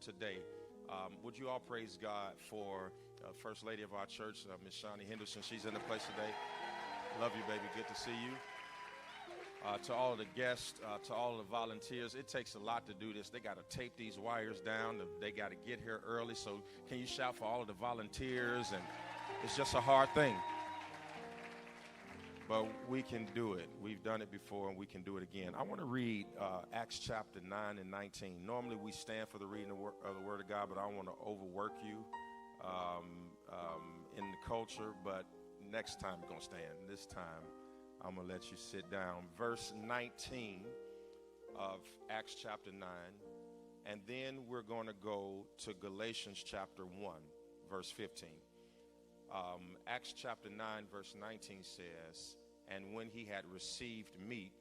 today. Would you all praise God for First Lady of our church, Miss Keion Henderson? She's in the place today. Love you, baby. Good to see you. To all of the guests, to all of the volunteers, it takes a lot to do this. They got to tape these wires down. They got to get here early. So can you shout for all of the volunteers? And it's just a hard thing. But we can do it. We've done it before, and we can do it again. I want to read Acts chapter 9 and 19. Normally, we stand for the reading of the Word of God, but I don't want to overwork you in the culture. But next time, you're going to stand. This time, I'm going to let you sit down. Verse 19 of Acts chapter 9. And then we're going to go to Galatians chapter 1, verse 15. Acts chapter 9, verse 19 says, and when he had received meat,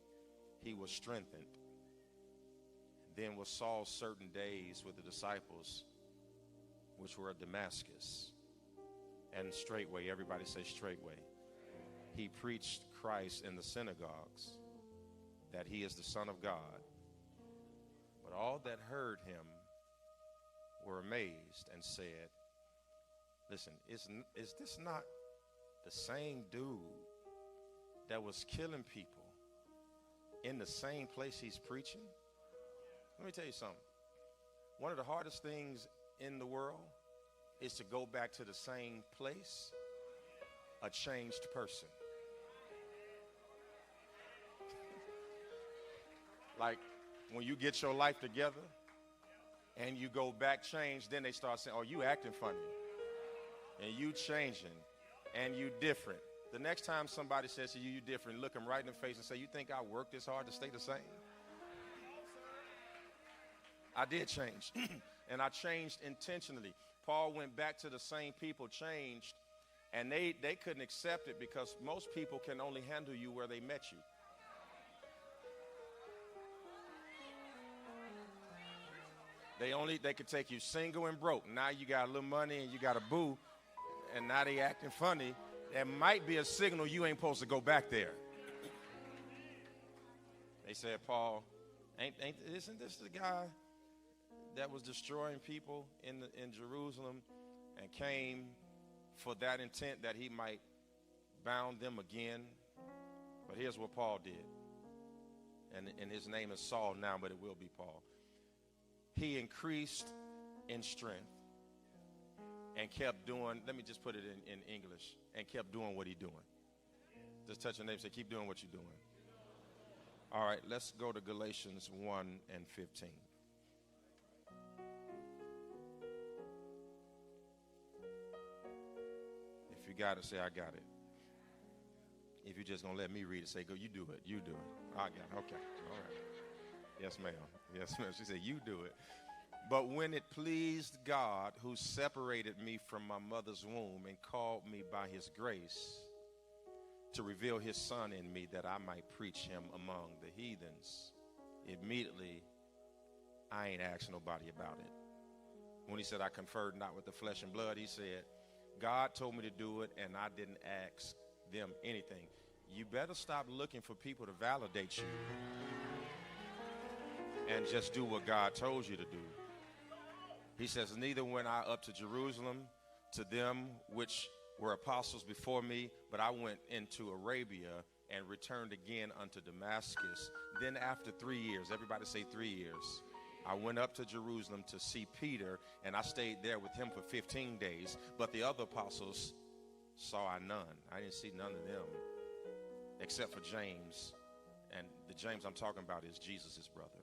he was strengthened. Then was Saul certain days with the disciples, which were at Damascus. And straightway, everybody say straightway, he preached Christ in the synagogues, that he is the Son of God. But all that heard him were amazed and said, listen, is this not the same dude that was killing people in the same place he's preaching? Let me tell you something. One of the hardest things in the world is to go back to the same place, a changed person. Like when you get your life together and you go back changed, then they start saying, oh, you acting funny. And you changing, and you different. The next time somebody says to you, you different, look them right in the face and say, you think I worked this hard to stay the same? I did change, and I changed intentionally. Paul went back to the same people, changed, and they couldn't accept it because most people can only handle you where they met you. They could take you single and broke. Now you got a little money and you got a boo, and now they acting funny. That might be a signal you ain't supposed to go back there. They said, Paul, isn't this the guy that was destroying people in Jerusalem and came for that intent that he might bound them again? But here's what Paul did. And his name is Saul now, but it will be Paul. He increased in strength and kept doing, let me just put it in English, and kept doing what he's doing. Just touch your neighbor and say, keep doing what you're doing. All right, let's go to Galatians 1 and 15. If you got it, say, I got it. If you're just going to let me read it, say, go, you do it, you do it. I got it, okay, all right. Yes, ma'am. Yes, ma'am. She said, you do it. But when it pleased God, who separated me from my mother's womb and called me by his grace to reveal his son in me that I might preach him among the heathens, immediately I ain't asked nobody about it. When he said I conferred not with the flesh and blood, he said, God told me to do it and I didn't ask them anything. You better stop looking for people to validate you and just do what God told you to do. He says, neither went I up to Jerusalem to them which were apostles before me, but I went into Arabia and returned again unto Damascus. Then after 3 years, everybody say 3 years, I went up to Jerusalem to see Peter, and I stayed there with him for 15 days. But the other apostles saw I none. I didn't see none of them except for James. And the James I'm talking about is Jesus' brother.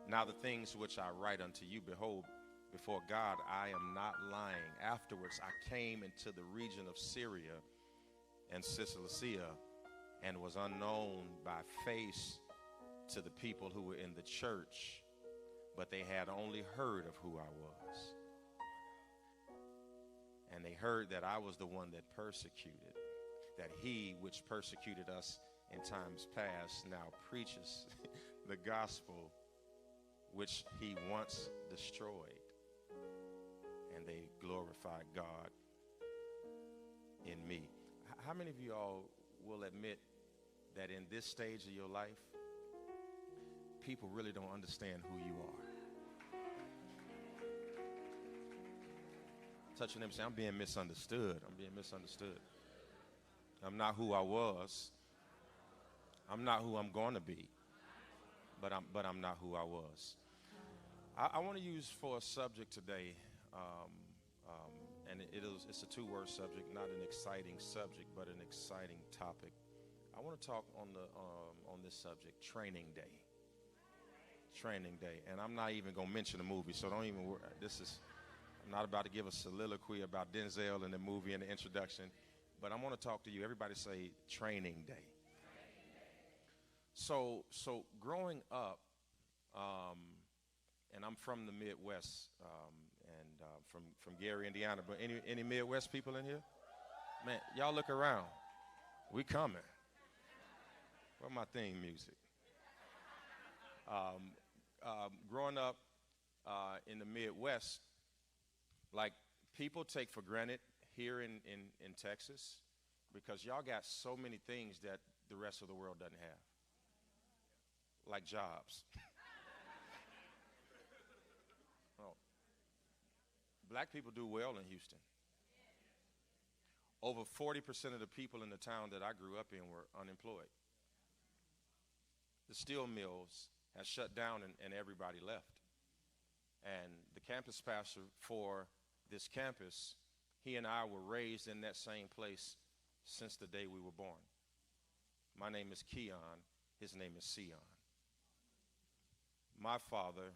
Now the things which I write unto you, behold, before God, I am not lying. Afterwards, I came into the region of Syria and Cilicia and was unknown by face to the people who were in the church, but they had only heard of who I was. And they heard that I was the one that persecuted, that he which persecuted us in times past now preaches the gospel which he once destroyed. And they glorified God in me. How many of you all will admit that in this stage of your life, people really don't understand who you are? Touch your neighbor and say, I'm being misunderstood. I'm being misunderstood. I'm not who I was. I'm not who I'm going to be. But I'm not who I was. I want to use for a subject today, and it's a two-word subject, not an exciting subject, but an exciting topic. I want to talk on this subject, Training Day. Training Day, and I'm not even going to mention the movie, so don't even worry. I'm not about to give a soliloquy about Denzel and the movie and the introduction, but I want to talk to you. Everybody say Training Day. So growing up, and I'm from the Midwest, and from Gary, Indiana. But any Midwest people in here? Man, y'all look around. We coming. Where's my theme music? Growing up in the Midwest, like people take for granted here in Texas because y'all got so many things that the rest of the world doesn't have. Like jobs. Oh. Black people do well in Houston. Over 40% of the people in the town that I grew up in were unemployed. The steel mills had shut down and everybody left. And the campus pastor for this campus, he and I were raised in that same place since the day we were born. My name is Keion. His name is Sion. My father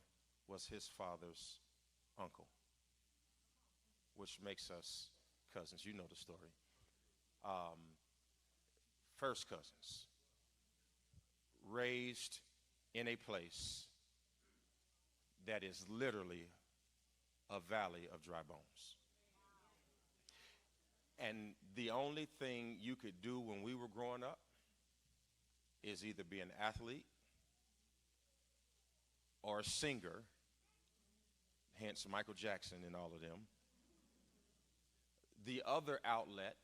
was his father's uncle, which makes us cousins. You know the story. First cousins, raised in a place that is literally a valley of dry bones. And the only thing you could do when we were growing up is either be an athlete or a singer, hence Michael Jackson and all of them. The other outlet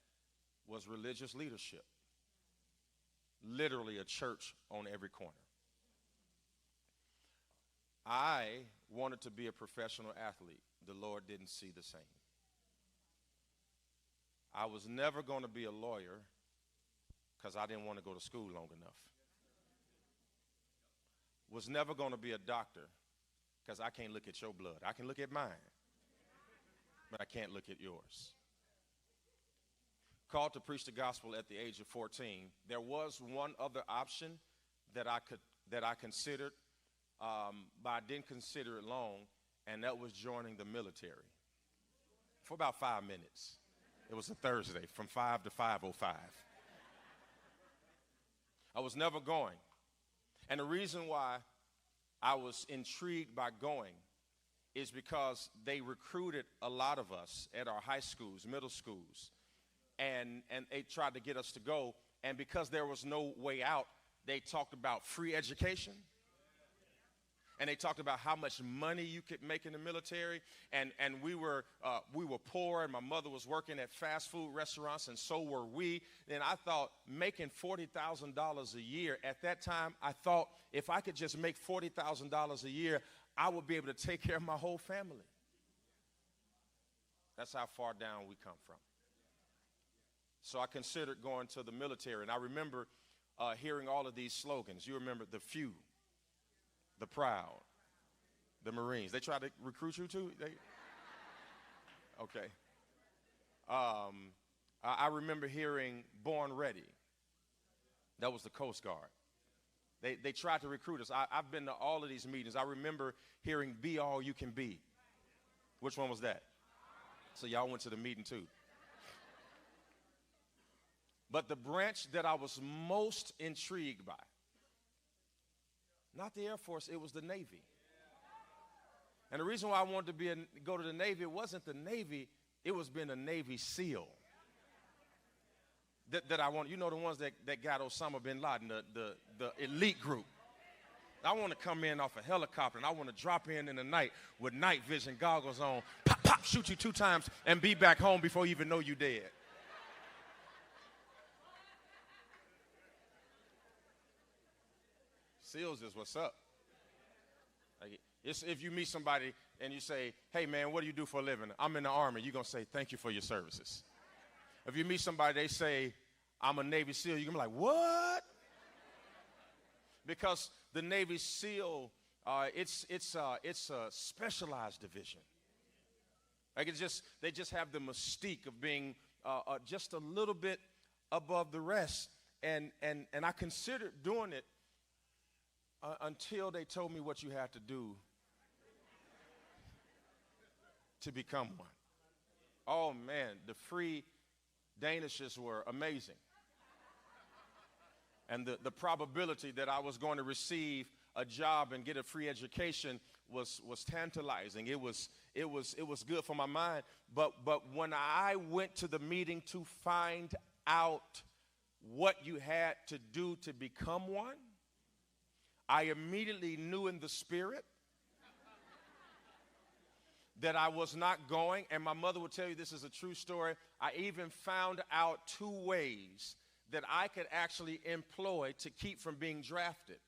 was religious leadership, literally a church on every corner. I wanted to be a professional athlete. The Lord didn't see the same. I was never going to be a lawyer because I didn't want to go to school long enough. Was never going to be a doctor because I can't look at your blood. I can look at mine, but I can't look at yours. Called to preach the gospel at the age of 14. There was one other option that I considered, but I didn't consider it long, and that was joining the military for about 5 minutes. It was a Thursday from 5 to 5:05. I was never going. And the reason why I was intrigued by going is because they recruited a lot of us at our high schools, middle schools, and they tried to get us to go. And because there was no way out, they talked about free education. And they talked about how much money you could make in the military. And we were poor, and my mother was working at fast food restaurants, and so were we. And I thought making $40,000 a year, at that time, I thought if I could just make $40,000 a year, I would be able to take care of my whole family. That's how far down we come from. So I considered going to the military. And I remember hearing all of these slogans. You remember the few, the proud, the Marines. They tried to recruit you too? Okay. I remember hearing Born Ready. That was the Coast Guard. They tried to recruit us. I've been to all of these meetings. I remember hearing Be All You Can Be. Which one was that? So y'all went to the meeting too. But the branch that I was most intrigued by, not the Air Force, it was the Navy. And the reason why I wanted to go to the Navy, it wasn't the Navy, it was being a Navy SEAL. That I want, you know, the ones that got Osama bin Laden, the elite group. I want to come in off a helicopter, and I want to drop in the night with night vision goggles on, pop, pop, shoot you 2 times, and be back home before you even know you're dead. SEALs is what's up. Like, it's if you meet somebody and you say, hey, man, what do you do for a living? I'm in the Army. You're going to say, thank you for your services. If you meet somebody, they say, I'm a Navy SEAL, you're going to be like, what? Because the Navy SEAL, it's a specialized division. Like they just have the mystique of being just a little bit above the rest. And I considered doing it until they told me what you had to do to become one. Oh, man, the free Danishes were amazing. And the probability that I was going to receive a job and get a free education was tantalizing. It was good for my mind. But when I went to the meeting to find out what you had to do to become one, I immediately knew in the spirit that I was not going. And my mother will tell you this is a true story. I even found out 2 ways that I could actually employ to keep from being drafted.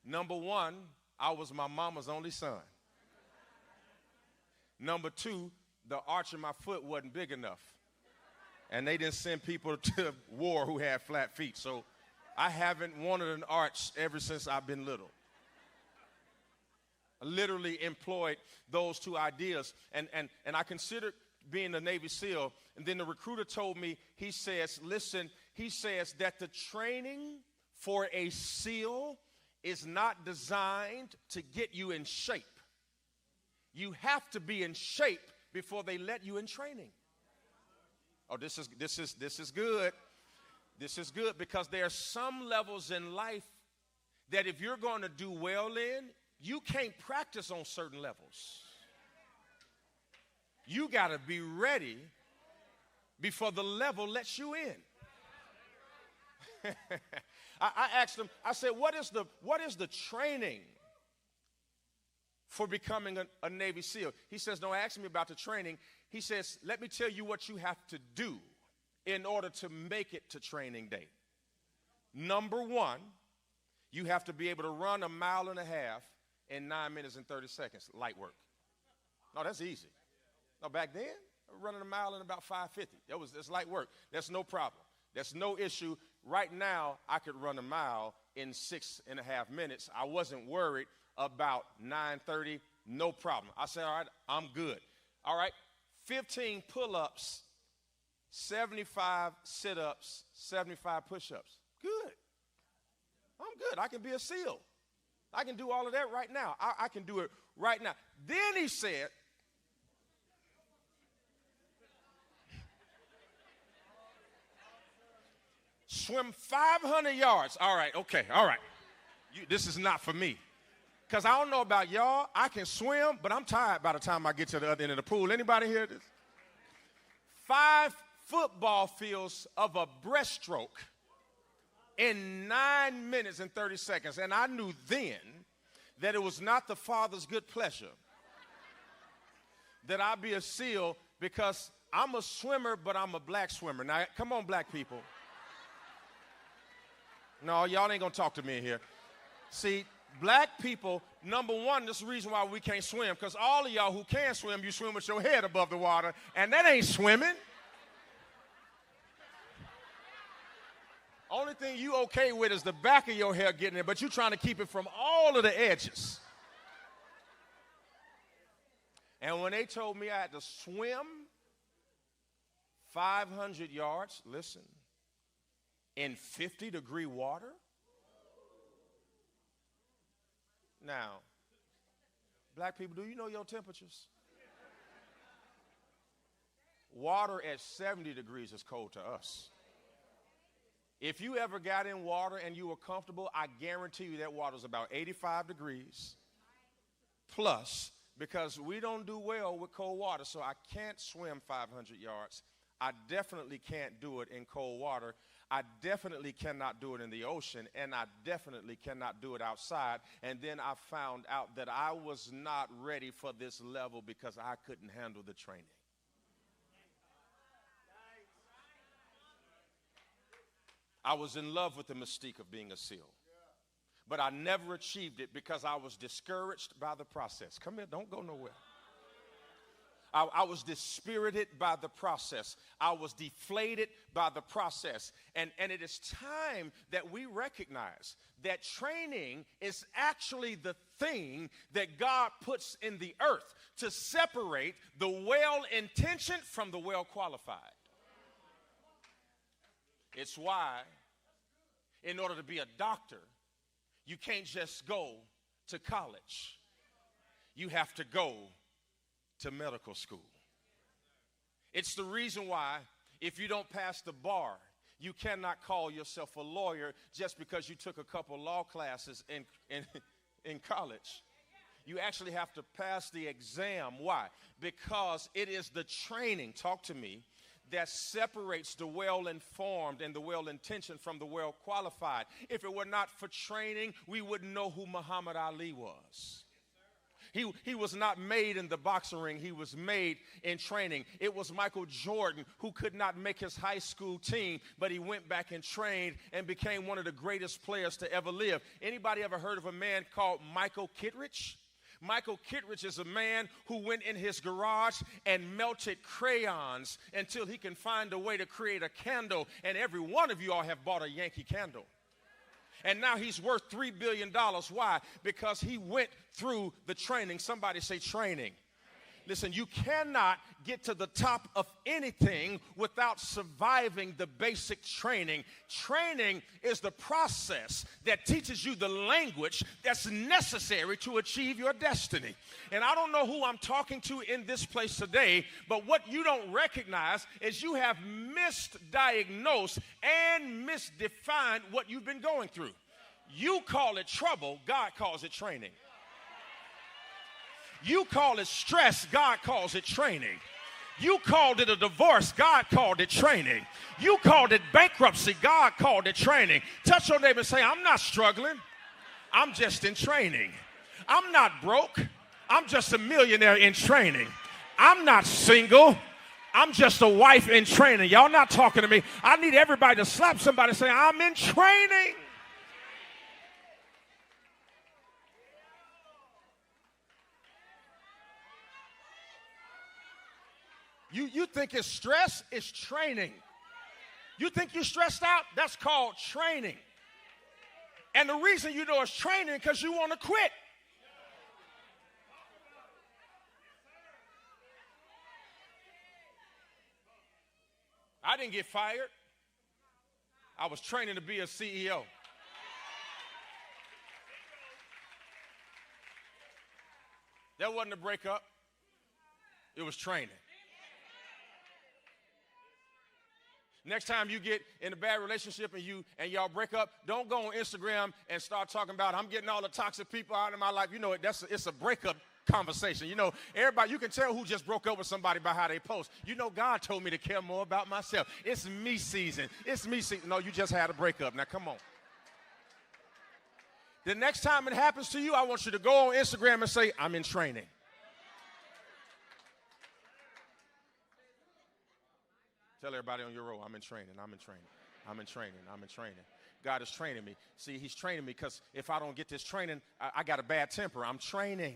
Number 1, I was my mama's only son. Number 2, the arch of my foot wasn't big enough. And they didn't send people to war who had flat feet. So I haven't wanted an arch ever since I've been little. I literally employed those 2 ideas. And I considered being a Navy SEAL. And then the recruiter told me, he says, listen, he says that the training for a SEAL is not designed to get you in shape. You have to be in shape before they let you in training. Oh, this is good. This is good because there are some levels in life that if you're going to do well in, you can't practice on certain levels. You got to be ready before the level lets you in. I asked him, I said, what is the training for becoming a Navy SEAL? He says, don't ask me about the training. He says, let me tell you what you have to do in order to make it to training day. Number 1, you have to be able to run 1.5 miles in 9 minutes and 30 seconds, light work. No, that's easy. No, back then, running 1 mile in about 5:50. That's light work. That's no problem. That's no issue. Right now, I could run 1 mile in 6.5 minutes. I wasn't worried about 9:30, no problem. I said, all right, I'm good. All right, 15 pull-ups, 75 sit-ups, 75 push-ups. Good. I'm good. I can be a SEAL. I can do all of that right now. I can do it right now. Then he said, swim 500 yards. All right, okay, all right. This is not for me. Because I don't know about y'all. I can swim, but I'm tired by the time I get to the other end of the pool. Anybody hear this? 5 football fields of a breaststroke in 9 minutes and 30 seconds. And I knew then that it was not the Father's good pleasure that I be a SEAL because I'm a swimmer, but I'm a black swimmer. Now, come on, black people. No, y'all ain't going to talk to me in here. See, black people, number 1, this is the reason why we can't swim, because all of y'all who can swim, you swim with your head above the water, and that ain't swimming. Only thing you okay with is the back of your hair getting in, but you're trying to keep it from all of the edges. And when they told me I had to swim 500 yards, listen, in 50-degree water. Now, black people, do you know your temperatures? Water at 70 degrees is cold to us. If you ever got in water and you were comfortable, I guarantee you that water's about 85 degrees plus, because we don't do well with cold water, so I can't swim 500 yards. I definitely can't do it in cold water. I definitely cannot do it in the ocean, and I definitely cannot do it outside. And then I found out that I was not ready for this level because I couldn't handle the training. I was in love with the mystique of being a SEAL. but I never achieved it because I was discouraged by the process. Come here, don't go nowhere. I was dispirited by the process. I was deflated by the process. And it is time that we recognize that training is actually the thing that God puts in the earth to separate the well-intentioned from the well-qualified. It's why, in order to be a doctor, you can't just go to college. You have to go to medical school. It's the reason why if you don't pass the bar, you cannot call yourself a lawyer just because you took a couple law classes in college. You actually have to pass the exam. Why? Because it is the training, talk to me, that separates the well-informed and the well-intentioned from the well-qualified. If it were not for training, we wouldn't know who Muhammad Ali was. He was not made in the boxing ring. He was made in training. It was Michael Jordan who could not make his high school team, but he went back and trained and became one of the greatest players to ever live. Anybody ever heard of a man called Michael Kittredge? Michael Kittredge is a man who went in his garage and melted crayons until he can find a way to create a candle. And every one of you all have bought a Yankee candle. And now he's worth $3 billion. Why? Because he went through the training. Somebody say training. Listen, you cannot get to the top of anything without surviving the basic training. Training is the process that teaches you the language that's necessary to achieve your destiny. And I don't know who I'm talking to in this place today, but what you don't recognize is you have misdiagnosed and misdefined what you've been going through. You call it trouble, God calls it training. You call it stress, God calls it training. You called it a divorce, God called it training. You called it bankruptcy, God called it training. Touch your neighbor and say, I'm not struggling, I'm just in training. I'm not broke, I'm just a millionaire in training. I'm not single, I'm just a wife in training. Y'all not talking to me. I need everybody to slap somebody and say, I'm in training. You think it's stress? It's training. You think you're stressed out? That's called training. And the reason you know it's training because you want to quit. I didn't get fired. I was training to be a CEO. That wasn't a breakup. It was training. Next time you get in a bad relationship and y'all break up, don't go on Instagram and start talking about I'm getting all the toxic people out of my life. You know, it's a breakup conversation. You know, everybody, you can tell who just broke up with somebody by how they post. You know, God told me to care more about myself. It's me season. It's me season. No, you just had a breakup. Now, come on. The next time it happens to you, I want you to go on Instagram and say, I'm in training. Tell everybody on your row, I'm in training, I'm in training, I'm in training, I'm in training. God is training me. See, he's training me because if I don't get this training, I got a bad temper. I'm training.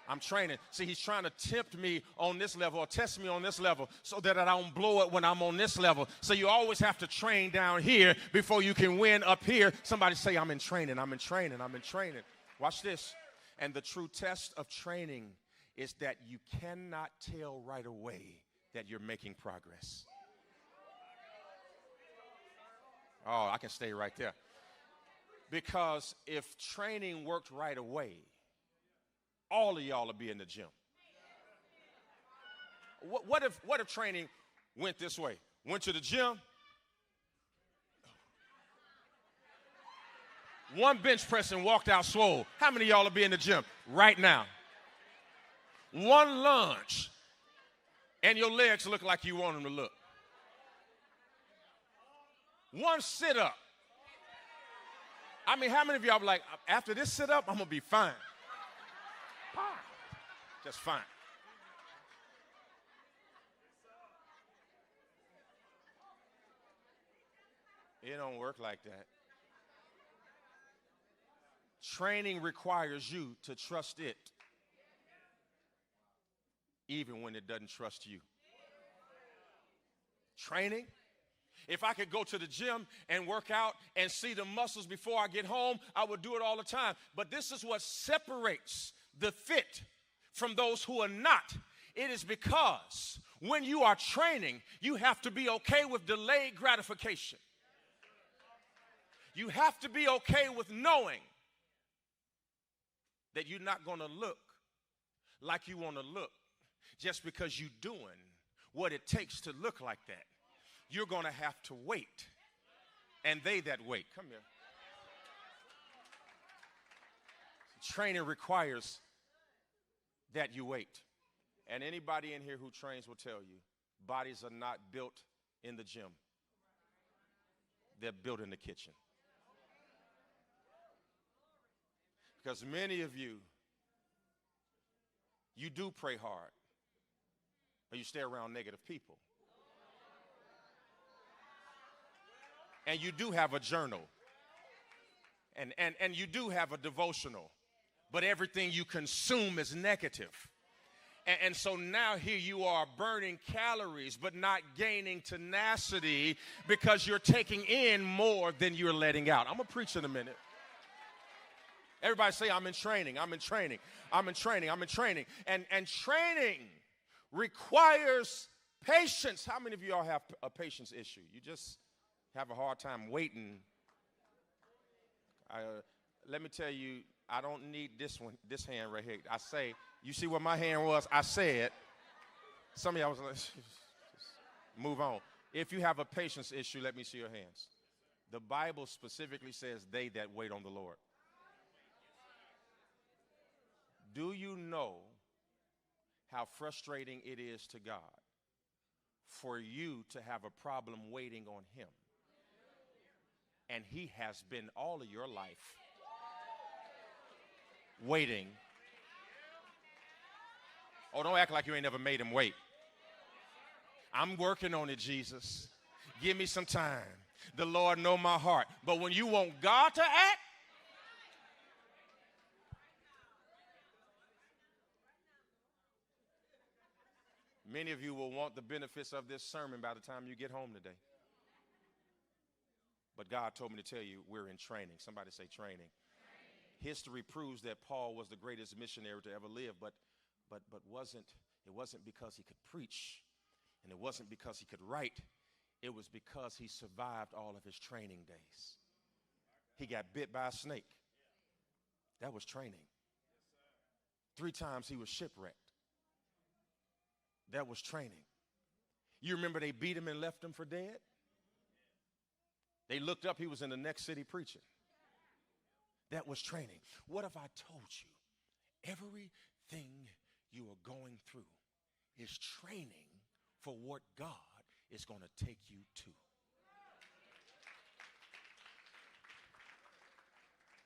I'm training. See, he's trying to tempt me on this level or test me on this level so that I don't blow it when I'm on this level. So you always have to train down here before you can win up here. Somebody say, I'm in training, I'm in training, I'm in training. Watch this. And the true test of training is that you cannot tell right away that you're making progress. Oh, I can stay right there. Because if training worked right away, all of y'all will be in the gym. What if training went this way? Went to the gym, one bench press and walked out swole. How many of y'all will be in the gym right now? One lunge, and your legs look like you want them to look. One sit-up. I mean, how many of y'all be like, after this sit-up, I'm going to be fine. Just fine. It don't work like that. Training requires you to trust it, even when it doesn't trust you. Training. If I could go to the gym and work out and see the muscles before I get home, I would do it all the time. But this is what separates the fit from those who are not. It is because when you are training, you have to be okay with delayed gratification. You have to be okay with knowing that you're not going to look like you want to look just because you're doing what it takes to look like that. You're going to have to wait. And they that wait, come here. Training requires that you wait. And anybody in here who trains will tell you, bodies are not built in the gym. They're built in the kitchen. Because many of you, you do pray hard, but you stay around negative people. And you do have a journal, and you do have a devotional, but everything you consume is negative. And so now here you are burning calories, but not gaining tenacity because you're taking in more than you're letting out. I'm going to preach in a minute. Everybody say, I'm in training, I'm in training, I'm in training, I'm in training. And training requires patience. How many of you all have a patience issue? You just have a hard time waiting. Let me tell you, I don't need this hand right here. I say, you see what my hand was? I said. Some of y'all was like, just move on. If you have a patience issue, let me see your hands. The Bible specifically says, they that wait on the Lord. Do you know how frustrating it is to God for you to have a problem waiting on him? And he has been all of your life waiting. Oh, don't act like you ain't never made him wait. I'm working on it, Jesus. Give me some time. The Lord know my heart. But when you want God to act, many of you will want the benefits of this sermon by the time you get home today. But God told me to tell you we're in training. Somebody say training. History proves that Paul was the greatest missionary to ever live, but it wasn't because he could preach, and it wasn't because he could write. It was because he survived all of his training days. He got bit by a snake. That was training. 3 times he was shipwrecked. That was training. You remember they beat him and left him for dead? They looked up, he was in the next city preaching. That was training. What if I told you everything you are going through is training for what God is going to take you to?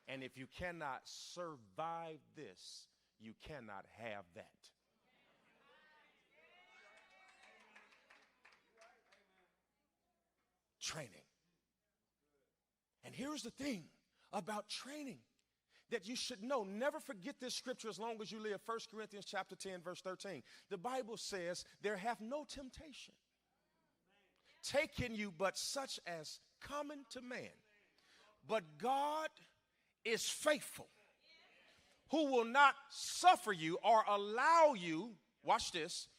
And if you cannot survive this, you cannot have that. Training. And here's the thing about training that you should know. Never forget this scripture as long as you live. 1 Corinthians chapter 10, verse 13. The Bible says, there hath no temptation taken you but such as common to man. But God is faithful, who will not suffer you or allow you, watch this,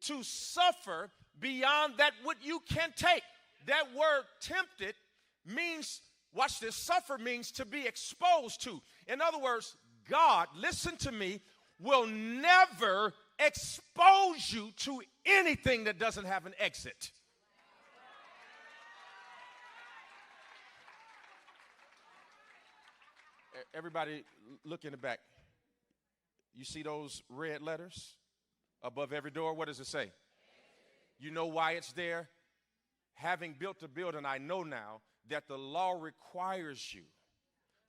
to suffer beyond that what you can take. That word tempted means, watch this, suffer means to be exposed to. In other words, God, listen to me, will never expose you to anything that doesn't have an exit. Everybody look in the back. You see those red letters above every door? What does it say? You know why it's there? Having built a building, I know now that the law requires you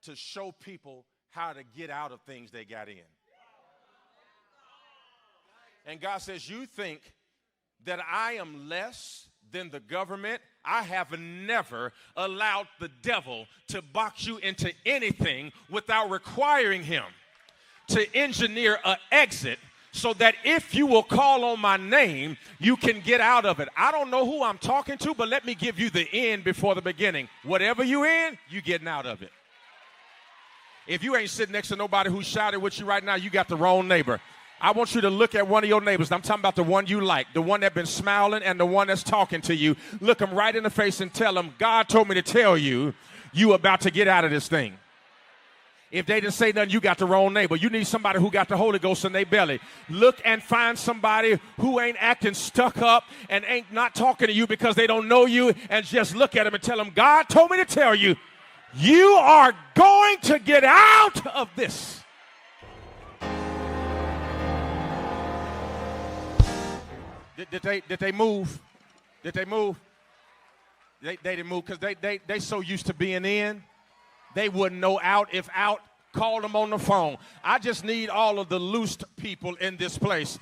to show people how to get out of things they got in. And God says, you think that I am less than the government I have never allowed the devil to box you into anything without requiring him to engineer an exit so that if you will call on my name, you can get out of it. I don't know who I'm talking to, but let me give you the end before the beginning. Whatever you in, you getting out of it. If you ain't sitting next to nobody who's shouting with you right now, you got the wrong neighbor. I want you to look at one of your neighbors. I'm talking about the one you like, the one that's been smiling and the one that's talking to you. Look them right in the face and tell them, God told me to tell you, you about to get out of this thing. If they didn't say nothing, you got the wrong neighbor. You need somebody who got the Holy Ghost in their belly. Look and find somebody who ain't acting stuck up and ain't not talking to you because they don't know you, and just look at them and tell them, God told me to tell you, you are going to get out of this. Did they move? Did they move? They didn't move because they so used to being in, they wouldn't know out. If out, call them on the phone. I just need all of the loosed people in this place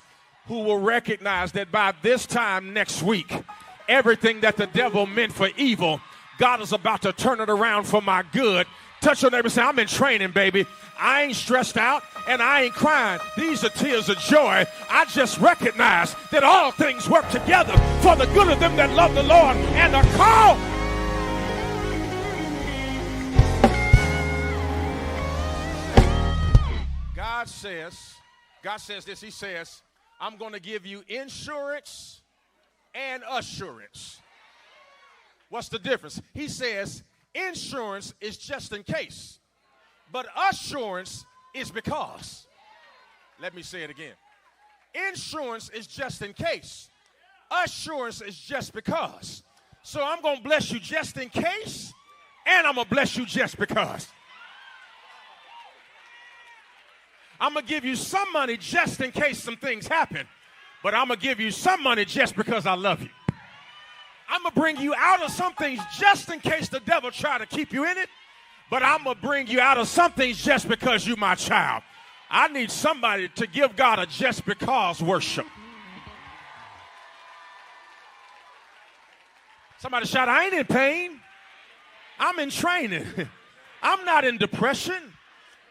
who will recognize that by this time next week, everything that the devil meant for evil, God is about to turn it around for my good. Touch your neighbor and say, I'm in training, baby. I ain't stressed out and I ain't crying. These are tears of joy. I just recognize that all things work together for the good of them that love the Lord and are called. God says this. He says, I'm going to give you insurance and assurance. What's the difference? He says, insurance is just in case, but assurance is because. Let me say it again. Insurance is just in case. Assurance is just because. So I'm going to bless you just in case, and I'm going to bless you just because. I'm going to give you some money just in case some things happen, but I'm going to give you some money just because I love you. I'm going to bring you out of some things just in case the devil try to keep you in it, but I'm going to bring you out of some things just because you're my child. I need somebody to give God a just because worship. Somebody shout, I ain't in pain. I'm in training. I'm not in depression.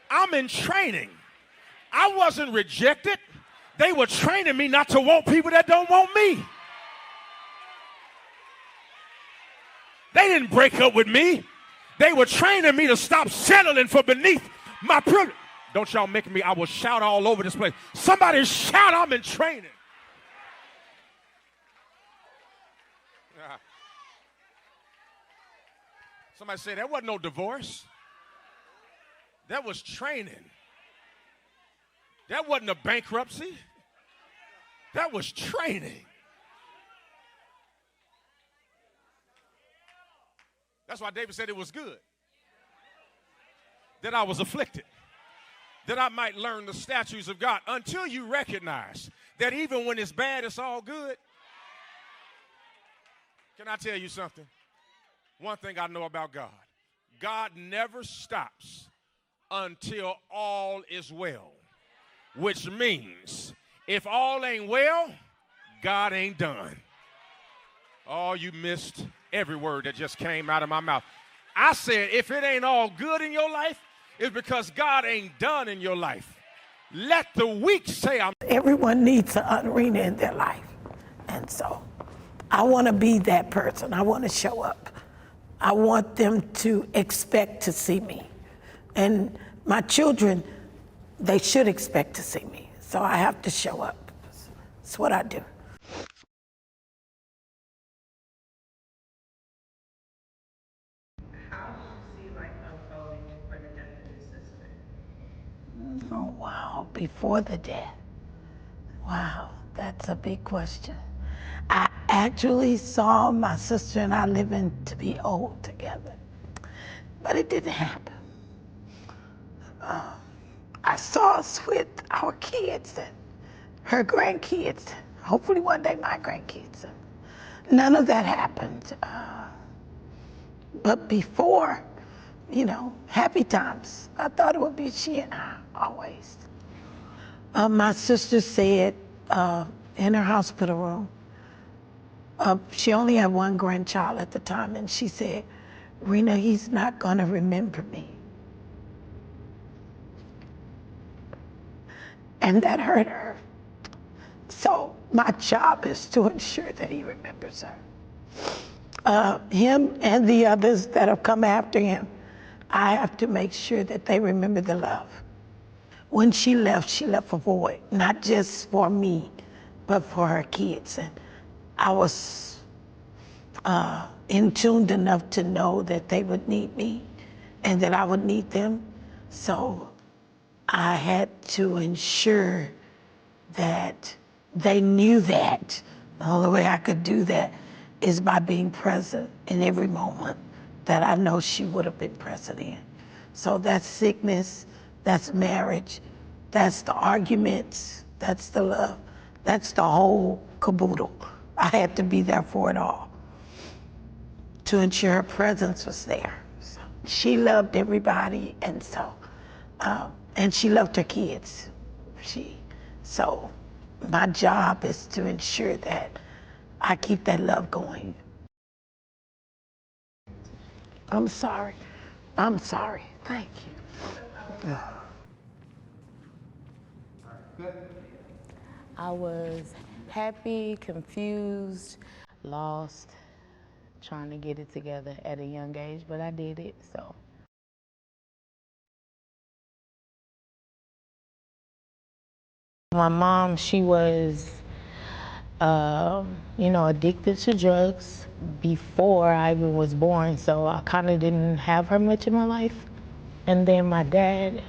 I'm in training. I wasn't rejected. They were training me not to want people that don't want me. They didn't break up with me. They were training me to stop settling for beneath my privilege. Don't y'all make me, I will shout all over this place. Somebody shout, I'm in training. Somebody say, that wasn't no divorce. That was training. That wasn't a bankruptcy. That was training. That's why David said it was good that I was afflicted, that I might learn the statutes of God. Until you recognize that even when it's bad, it's all good. Can I tell you something? One thing I know about God, God never stops until all is well, which means if all ain't well, God ain't done. Oh, you missed every word that just came out of my mouth. I said, if it ain't all good in your life, it's because God ain't done in your life. Let the weak say I'm. Everyone needs an arena in their life. And so I want to be that person. I want to show up. I want them to expect to see me. And my children, they should expect to see me. So I have to show up. That's what I do. Oh, wow, before the death. Wow, that's a big question. I actually saw my sister and I living to be old together, but it didn't happen. I saw us with our kids and her grandkids, hopefully one day my grandkids. None of that happened. But before, happy times, I thought it would be she and I always. My sister said in her hospital room, She only had one grandchild at the time, and she said, Rena, he's not gonna remember me. And that hurt her. So my job is to ensure that he remembers her. Him and the others that have come after him, I have to make sure that they remember the love. When she left a void, not just for me, but for her kids. And I was in tuned enough to know that they would need me and that I would need them. So I had to ensure that they knew that. The only way I could do that is by being present in every moment that I know she would have been present in. So that's sickness, that's marriage, that's the arguments, that's the love, that's the whole caboodle. I had to be there for it all to ensure her presence was there. So she loved everybody, and and she loved her kids. So my job is to ensure that I keep that love going. I'm sorry. Thank you. I was happy, confused, lost, trying to get it together at a young age, but I did it, so. My mom, she was, addicted to drugs before I even was born, so I kind of didn't have her much in my life. And then my dad,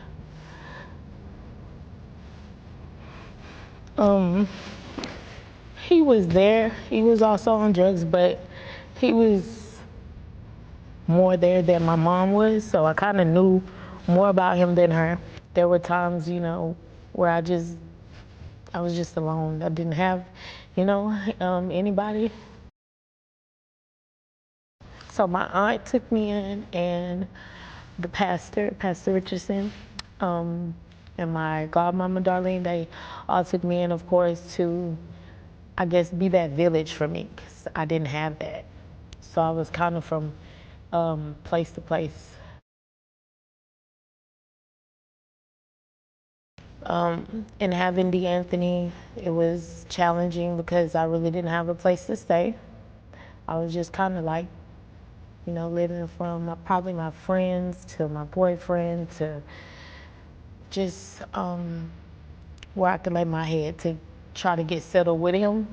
he was there. He was also on drugs, but he was more there than my mom was, so I kind of knew more about him than her. There were times, where I was just alone. I didn't have, anybody. So my aunt took me in, and the Pastor Richardson, and my godmama Darlene, they all took me in, of course, to, I guess, be that village for me, because I didn't have that. So I was kind of from place to place. In having DeAnthony, it was challenging because I really didn't have a place to stay. I was just kind of like, living from probably my friends to my boyfriend to just where I could lay my head to try to get settled with him.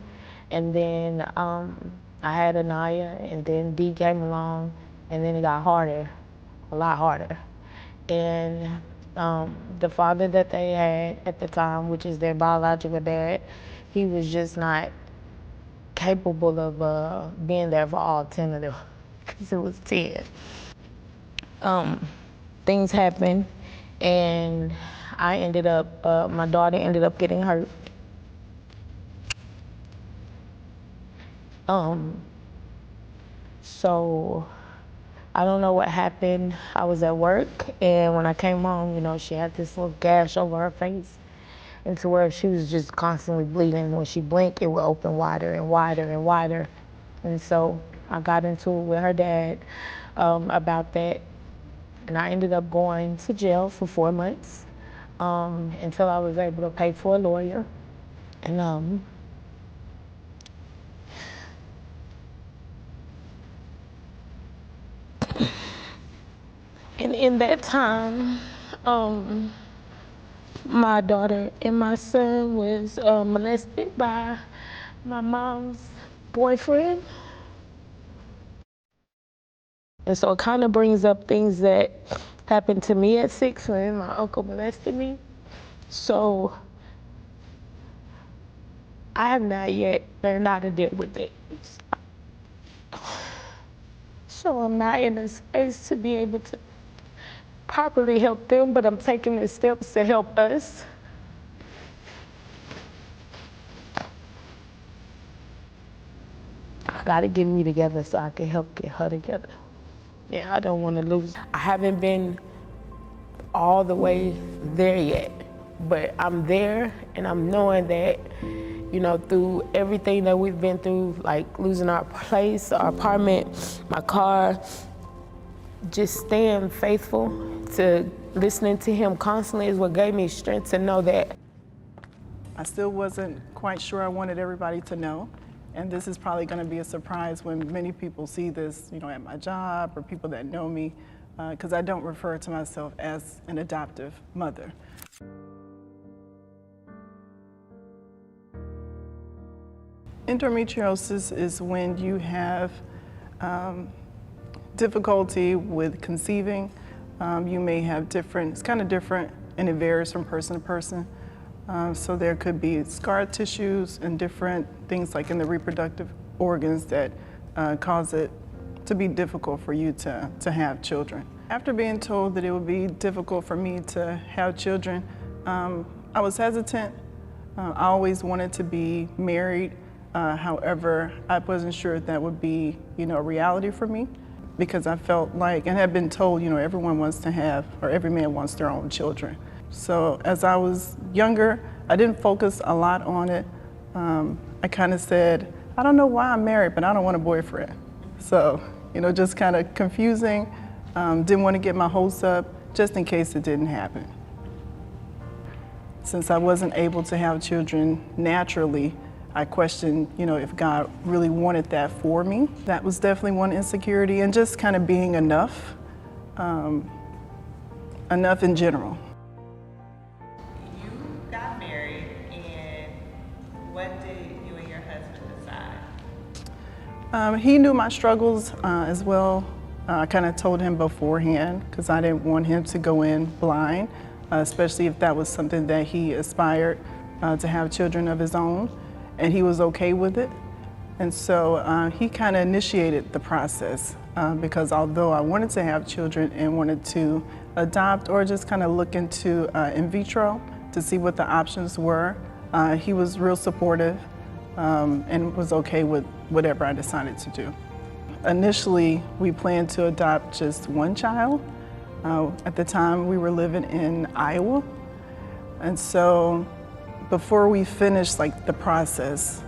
And then I had Anaya, and then D came along, and then it got harder, a lot harder. And the father that they had at the time, which is their biological dad, he was just not capable of being there for all 10 of them, because it was 10. Things happened, and my daughter ended up getting hurt. So I don't know what happened. I was at work, and when I came home, she had this little gash over her face, and to where she was just constantly bleeding. When she blinked, it would open wider and wider and wider. And so I got into it with her dad about that, and I ended up going to jail for 4 months until I was able to pay for a lawyer. And in that time, my daughter and my son was molested by my mom's boyfriend. And so it kind of brings up things that happened to me at 6 when my uncle molested me. So I have not yet learned how to deal with it. So I'm not in a space to be able to properly help them, but I'm taking the steps to help us. I gotta get me together so I can help get her together. Yeah, I don't want to lose. I haven't been all the way there yet, but I'm there, and I'm knowing that, you know, through everything that we've been through, like losing our place, our apartment, my car, just staying faithful to listening to him constantly is what gave me strength to know that. I still wasn't quite sure I wanted everybody to know. And this is probably going to be a surprise when many people see this, you know, at my job or people that know me, because I don't refer to myself as an adoptive mother. Endometriosis is when you have difficulty with conceiving. You may have different, it's kind of different, and it varies from person to person. So there could be scar tissues and different things like in the reproductive organs that cause it to be difficult for you to have children. After being told that it would be difficult for me to have children, I was hesitant. I always wanted to be married. However, I wasn't sure if that would be, you know, a reality for me, because I felt like, and had been told, you know, everyone wants to have, or every man wants their own children. So as I was younger, I didn't focus a lot on it. I kind of said, I don't know why I'm married, but I don't want a boyfriend. So, you know, just kind of confusing. Didn't want to get my hopes up just in case it didn't happen. Since I wasn't able to have children naturally, I questioned, you know, if God really wanted that for me. That was definitely one insecurity, and just kind of being enough, enough in general. You got married, and what did you and your husband decide? He knew my struggles as well. I kind of told him beforehand because I didn't want him to go in blind, especially if that was something that he aspired to have children of his own, and he was okay with it. And so he kind of initiated the process because although I wanted to have children and wanted to adopt or just kind of look into in vitro to see what the options were, he was real supportive and was okay with whatever I decided to do. Initially, we planned to adopt just one child. At the time, we were living in Iowa. And so before we finished like the process,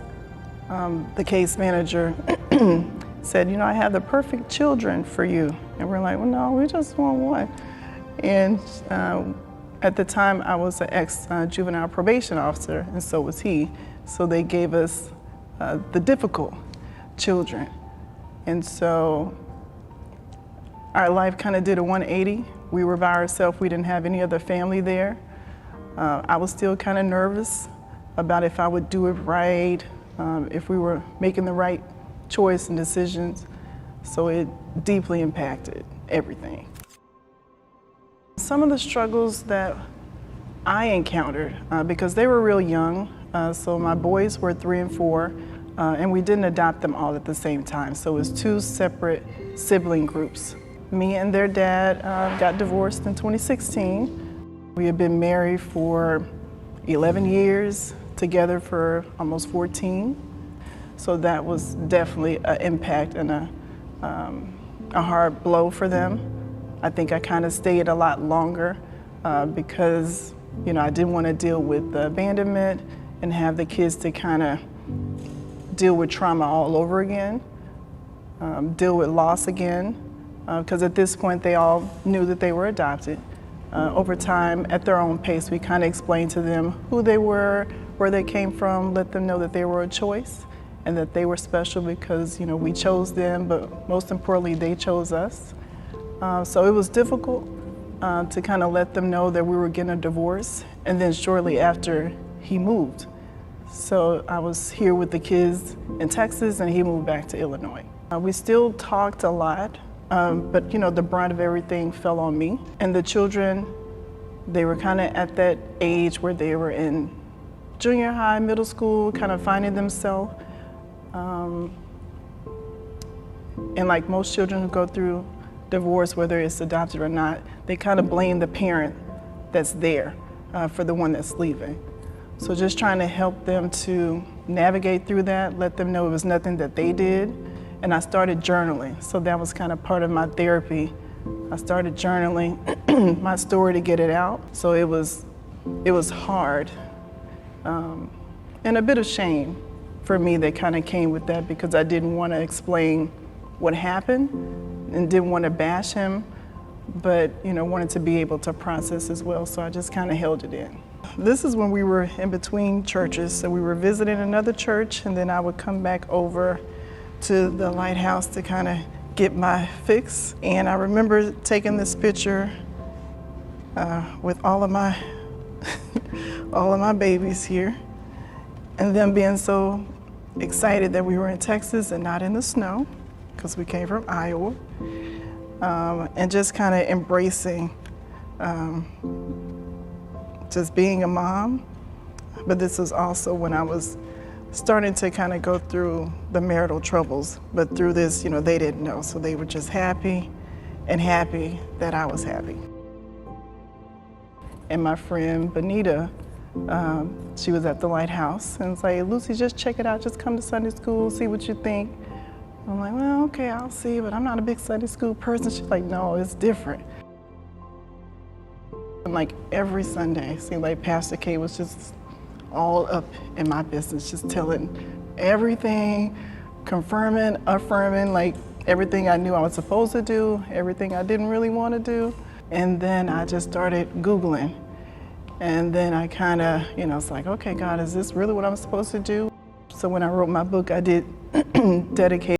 the case manager said, you know, I have the perfect children for you. And we're like, well, no, we just want one. And at the time, I was an ex-juvenile probation officer, and so was he. So they gave us the difficult children. And so our life kind of did a 180. We were by ourselves. We didn't have any other family there. I was still kind of nervous about if I would do it right, if we were making the right choice and decisions. So it deeply impacted everything. Some of the struggles that I encountered, because they were real young, so my boys were 3 and 4, and we didn't adopt them all at the same time. So it was 2 separate sibling groups. Me and their dad got divorced in 2016. We had been married for 11 years, together for almost 14. So that was definitely an impact and a hard blow for them. I think I kind of stayed a lot longer because, you know, I didn't want to deal with the abandonment and have the kids to kind of deal with trauma all over again, deal with loss again, because at this point they all knew that they were adopted. Over time, at their own pace, we kind of explained to them who they were, where they came from, let them know that they were a choice and that they were special because, you know, we chose them, but most importantly, they chose us. So it was difficult to kind of let them know that we were getting a divorce, and then shortly after, he moved. So I was here with the kids in Texas, and he moved back to Illinois. We still talked a lot, but you know, the brunt of everything fell on me. And the children, they were kind of at that age where they were in junior high, middle school, kind of finding themselves. And like most children who go through divorce, whether it's adopted or not, they kind of blame the parent that's there for the one that's leaving. So just trying to help them to navigate through that, let them know it was nothing that they did. And I started journaling. So that was kind of part of my therapy. I started journaling my story to get it out. So it was hard. And and a bit of shame for me that kind of came with that, because I didn't want to explain what happened and didn't want to bash him, but wanted to be able to process as well, so I just kind of held it in. This is when we were in between churches, so we were visiting another church, and then I would come back over to the Lighthouse to kind of get my fix. And I remember taking this picture with all of my all of my babies here, and them being so excited that we were in Texas and not in the snow, because we came from Iowa, and just kind of embracing just being a mom. But this was also when I was starting to kind of go through the marital troubles. But through this, they didn't know, so they were just happy that I was happy. And my friend Benita, she was at the Lighthouse and was like, Lucy, just check it out, just come to Sunday school, see what you think. I'm like, well, okay, I'll see, but I'm not a big Sunday school person. She's like, no, it's different. And like every Sunday, it seemed like Pastor K was just all up in my business, just telling everything, confirming, affirming, like everything I knew I was supposed to do, everything I didn't really want to do. And then I just started Googling. And then I kind of, it's like, okay, God, is this really what I'm supposed to do? So when I wrote my book, I did dedicate